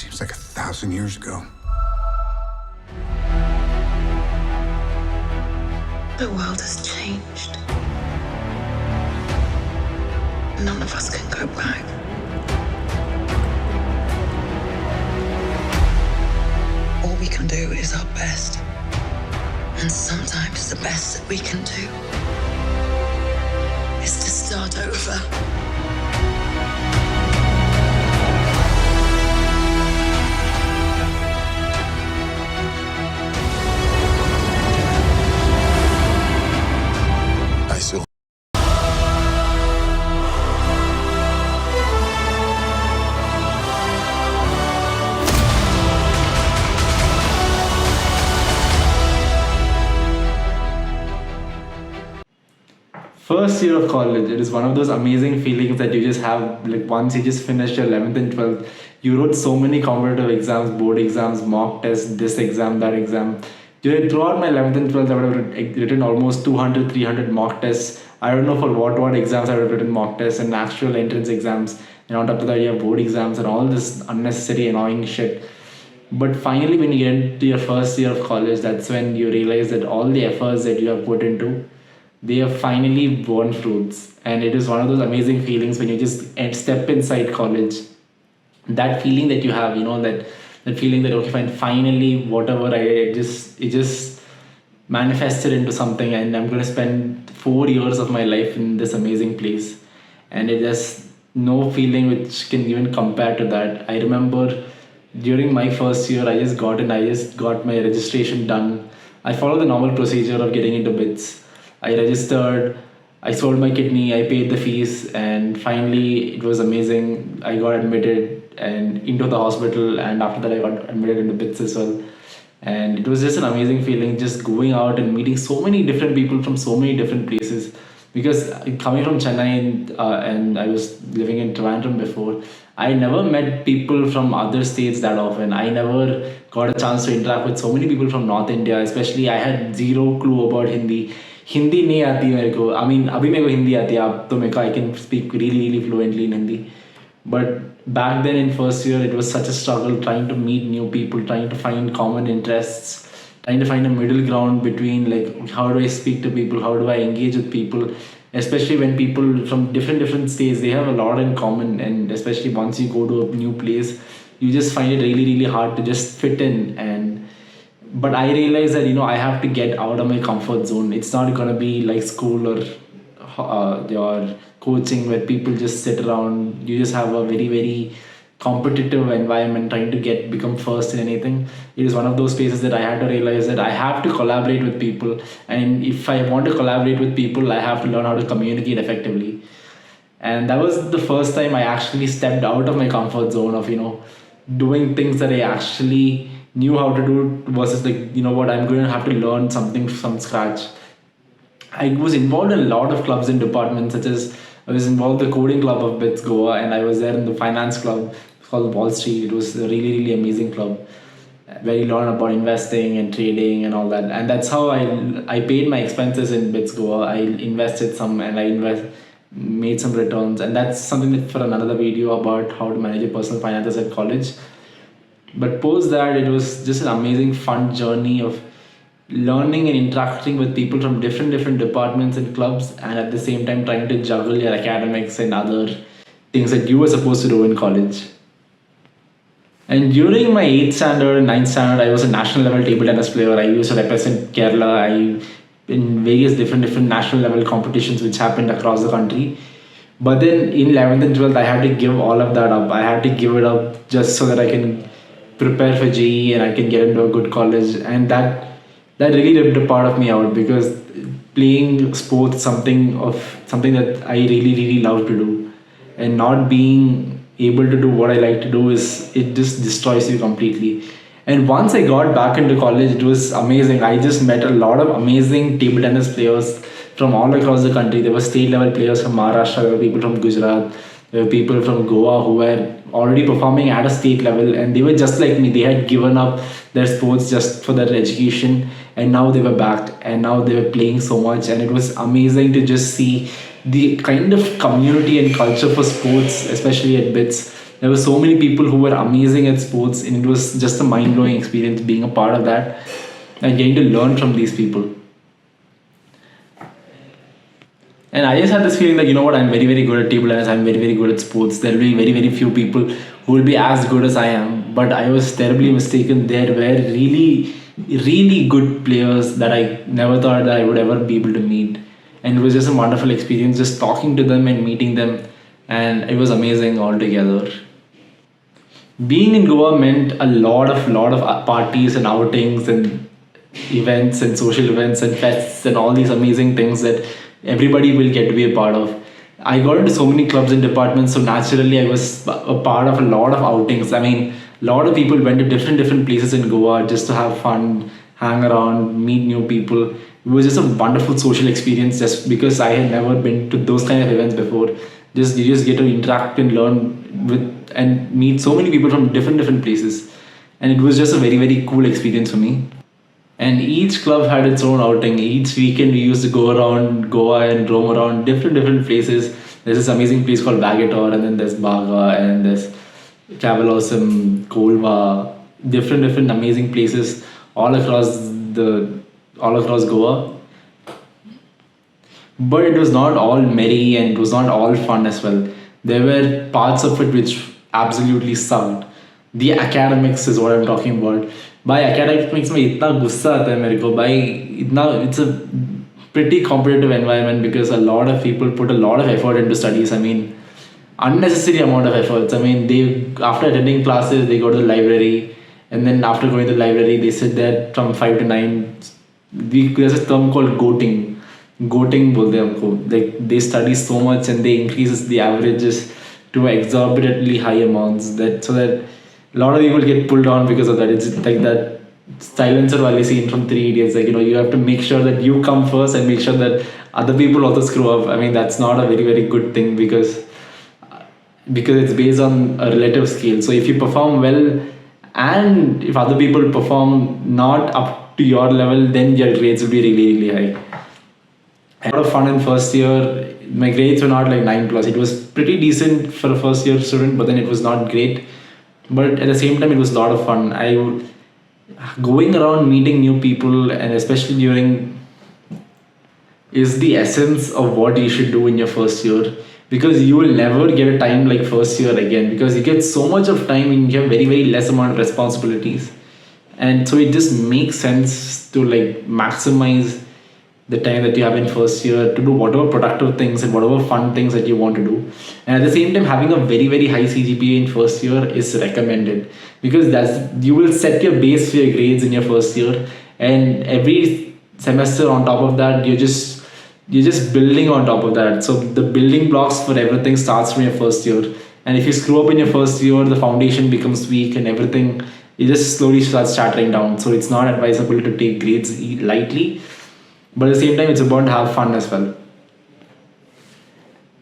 Seems like 1,000 years ago. The world has changed. None of us can go back. All we can do is our best. And sometimes the best that we can do is to start over. I still. First year of college, it is one of those amazing feelings that you just have. Like once you just finished your 11th and 12th, you wrote so many competitive exams, board exams, mock tests, this exam, that exam. Throughout my 11th and 12th, I would have written almost 200, 300 mock tests. I don't know for what exams I would have written mock tests and actual entrance exams. And on top of that, you have board exams and all this unnecessary, annoying shit. But finally, when you get into your first year of college, that's when you realize that all the efforts that you have put into, they have finally borne fruits. And it is one of those amazing feelings when you just step inside college. That feeling that you have, that feeling that okay, fine, finally, whatever it just manifested into something, and I'm going to spend 4 years of my life in this amazing place. And it has no feeling which can even compare to that. I remember during my first year, I just got my registration done. I followed the normal procedure of getting into BITS. I registered, I sold my kidney, I paid the fees, and finally it was amazing. I got admitted and into the hospital, and after that I got admitted into BITS as well. And it was just an amazing feeling, just going out and meeting so many different people from so many different places. Because coming from Chennai and I was living in Trivandrum before, I never met people from other states that often. I never got a chance to interact with so many people from North India. Especially, I had zero clue about Hindi. Hindi नहीं आती मेरे को. I mean, अभी मेरे को हिंदी आती है. अब तो मेरे को I can speak really fluently in Hindi. But back then in first year, it was such a struggle trying to meet new people, trying to find common interests, trying to find a middle ground between like how do I speak to people, how do I engage with people, especially when people from different states, they have a lot in common. And especially once you go to a new place, you just find it really hard to just fit in. And but I realized that I have to get out of my comfort zone. It's not gonna be like school or your coaching where people just sit around. You just have a very competitive environment trying to become first in anything. It is one of those spaces that I had to realize that I have to collaborate with people, and if I want to collaborate with people, I have to learn how to communicate effectively. And that was the first time I actually stepped out of my comfort zone of doing things that I actually knew how to do versus like what, I'm going to have to learn something from scratch. I was involved in a lot of clubs and departments, such as I was involved in the coding club of BITS Goa, and I was there in the finance club called Wall Street. It was a really amazing club where you learn about investing and trading and all that. And that's how I paid my expenses in BITS Goa. I invested some and made some returns, and that's something that for another video about how to manage your personal finances at college. But post that, it was just an amazing fun journey of learning and interacting with people from different departments and clubs, and at the same time trying to juggle your academics and other things that you were supposed to do in college. And during my 8th standard and 9th standard, I was a national level table tennis player. I used to represent Kerala in various different national level competitions which happened across the country. But then in 11th and 12th, I had to give all of that up. I had to give it up just so that I can prepare for JEE and I can get into a good college. And that really ripped a part of me out, because playing sports something that I really love to do, and not being able to do what I like to do it just destroys you completely. And once I got back into college, it was amazing. I just met a lot of amazing table tennis players from all across the country. There were state level players from Maharashtra, there were people from Gujarat, there were people from Goa who were already performing at a state level, and they were just like me. They had given up their sports just for their education, and now they were back, and now they were playing so much. And it was amazing to just see the kind of community and culture for sports, especially at BITS, There were so many people who were amazing at sports, and it was just a mind-blowing experience being a part of that and getting to learn from these people. And I just had this feeling that, you know what, I'm very, very good at table tennis, I'm very, very good at sports. There will be very, very few people who will be as good as I am. But I was terribly mistaken. There were really, really good players that I never thought that I would ever be able to meet. And it was just a wonderful experience just talking to them and meeting them. And it was amazing altogether. Being in Goa meant a lot of parties and outings and events and social events and fests and all these amazing things that everybody will get to be a part of. I got into so many clubs and departments, so naturally I was a part of a lot of outings. I mean, a lot of people went to different places in Goa just to have fun, hang around, meet new people. It was just a wonderful social experience just because I had never been to those kind of events before. Just you just get to interact and learn with and meet so many people from different places, and it was just a very, very cool experience for me. And each club had its own outing. Each weekend we used to go around Goa and roam around different places. There's this amazing place called Vagator, and then there's Baga, and there's Cavalosum, Kolva, different amazing places all across the all across Goa. But it was not all merry and it was not all fun as well. There were parts of it which absolutely sucked. The academics is what I'm talking about. By academics में इतना गुस्सा आता है मेरे को भाई इतना it's a pretty competitive environment because a lot of people put a lot of effort into studies. I mean, unnecessary amount of efforts. I mean, they after attending classes they go to the library, and then after going to the library they sit there from 5 to 9. There's a term called goating बोलते हैं हमको. Like they study so much and they increases the averages to exorbitantly high amounts that so that a lot of people get pulled on because of that. It's like that silencer wali scene from Three Idiots. Like, you know, you have to make sure that you come first and make sure that other people also screw up. I mean, that's not a very, very good thing because it's based on a relative scale. So if you perform well and if other people perform not up to your level, then your grades will be really, really high. I had a lot of fun in first year. My grades were not like 9 plus. It was pretty decent for a first year student, but then it was not great. But at the same time, it was a lot of fun. Going around meeting new people, and especially during, is the essence of what you should do in your first year, because you will never get a time like first year again, because you get so much of time and you have very, very less amount of responsibilities, and so it just makes sense to like maximize the time that you have in first year to do whatever productive things and whatever fun things that you want to do. And at the same time, having a very, very high CGPA in first year is recommended, because you will set your base for your grades in your first year, and every semester on top of that you're just building on top of that. So the building blocks for everything starts from your first year, and if you screw up in your first year, the foundation becomes weak and everything, it just slowly starts shattering down. So it's not advisable to take grades lightly, but at the same time it's important to have fun as well.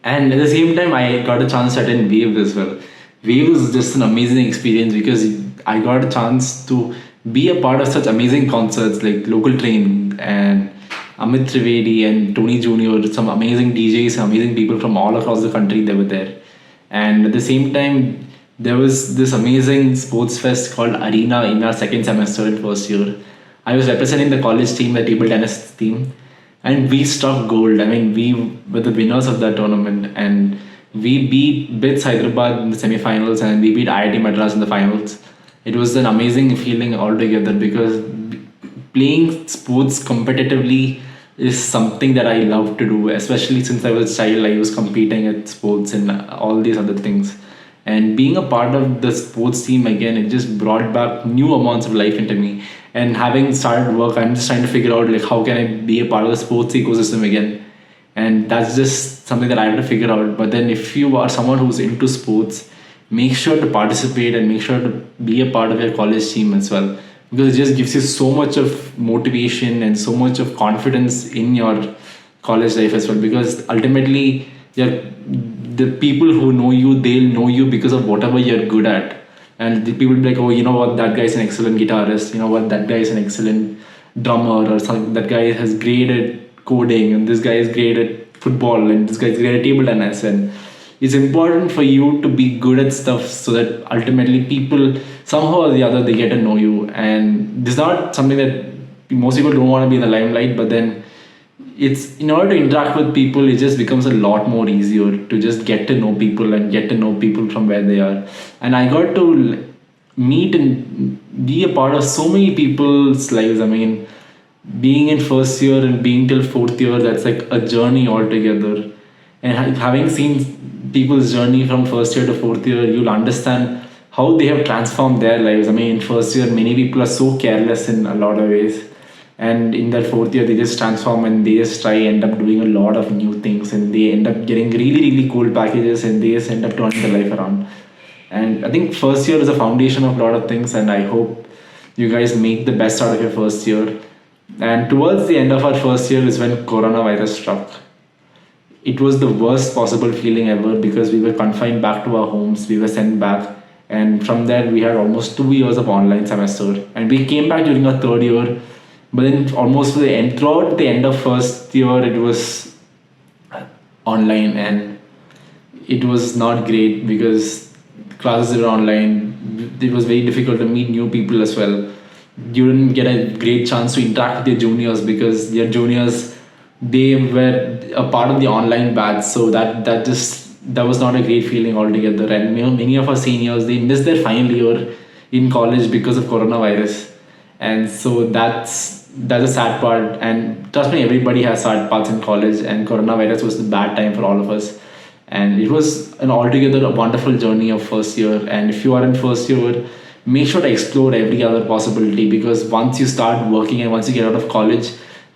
And at the same time, I got a chance to attend Wave as well. Wave was just an amazing experience because I got a chance to be a part of such amazing concerts like Local Train and Amit Trivedi and Tony Jr., some amazing DJs, amazing people from all across the country, they were there. And at the same time, there was this amazing sports fest called Arena in our second semester in first year. I was representing the college team, the table tennis team, and we struck gold. I mean, we were the winners of that tournament, and we beat BITS Hyderabad in the semi-finals, and we beat IIT Madras in the finals. It was an amazing feeling altogether because playing sports competitively is something that I love to do, especially since I was a child. I was competing at sports and all these other things. And being a part of the sports team again, it just brought back new amounts of life into me. And having started work, I'm just trying to figure out like how can I be a part of the sports ecosystem again. And that's just something that I have to figure out. But then if you are someone who's into sports, make sure to participate and make sure to be a part of your college team as well, because it just gives you so much of motivation and so much of confidence in your college life as well, because ultimately the people who know you, they'll know you because of whatever you're good at. And the people will be like, oh, you know what, that guy's an excellent guitarist, you know what, that guy is an excellent drummer, or something, that guy has great at coding, and this guy is great at football, and this guy is great at table tennis. And it's important for you to be good at stuff so that ultimately people somehow or the other they get to know you. And this is not something that most people don't want to be in the limelight, but then it's in order to interact with people, it just becomes a lot more easier to just get to know people and get to know people from where they are. And I got to meet and be a part of so many people's lives. I mean, being in first year and being till fourth year, that's like a journey altogether. And having seen people's journey from first year to fourth year, you'll understand how they have transformed their lives. I mean, in first year, many people are so careless in a lot of ways, and in their fourth year, they just transform and they just try end up doing a lot of new things, and they end up getting really cool packages, and they just end up turning their life around. And I think first year is a foundation of a lot of things, and I hope you guys make the best out of your first year. And towards the end of our first year is when coronavirus struck. It was the worst possible feeling ever because we were confined back to our homes, we were sent back, and from there we had almost 2 years of online semester. And we came back during our third year, but then almost to the end, throughout the end of first year, it was online, and it was not great because classes were online. It was very difficult to meet new people as well. You didn't get a great chance to interact with your juniors because your juniors, they were a part of the online batch, so that was not a great feeling altogether. And many of our seniors, they missed their final year in college because of coronavirus, and so that's a sad part. And trust me, everybody has sad parts in college, and coronavirus was the bad time for all of us. And it was an altogether a wonderful journey of first year. And if you are in first year, make sure to explore every other possibility, because once you start working and once you get out of college,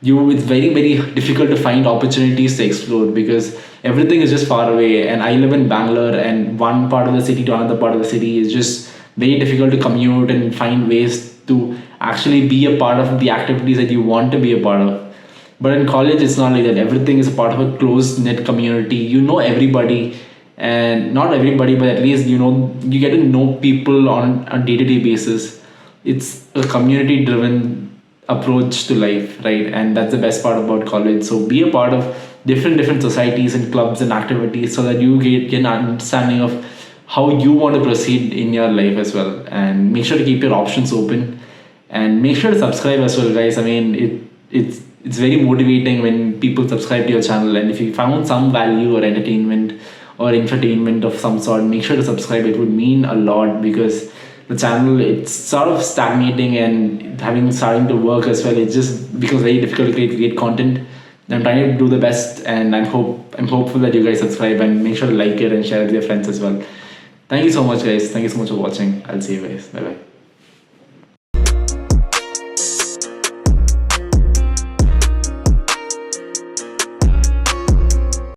it's very difficult to find opportunities to explore because everything is just far away. And I live in Bangalore, and one part of the city to another part of the city is just very difficult to commute and find ways to actually be a part of the activities that you want to be a part of. But in college, it's not like that. Everything is a part of a closed knit community. You know everybody, and not everybody, but at least you get to know people on a day-to-day basis. It's a community driven approach to life, right? And that's the best part about college. So be a part of different societies and clubs and activities so that you get an understanding of how you want to proceed in your life as well. And make sure to keep your options open, and make sure to subscribe as well, guys. I mean, it's very motivating when people subscribe to your channel, and if you found some value or entertainment or infotainment of some sort, make sure to subscribe. It would mean a lot because the channel, it's sort of stagnating, and starting to work as well, it just becomes very difficult to create great content. I'm trying to do the best, and I'm hopeful that you guys subscribe and make sure to like it and share it with your friends as well. Thank you so much, guys. Thank you so much for watching. I'll see you guys. Bye bye.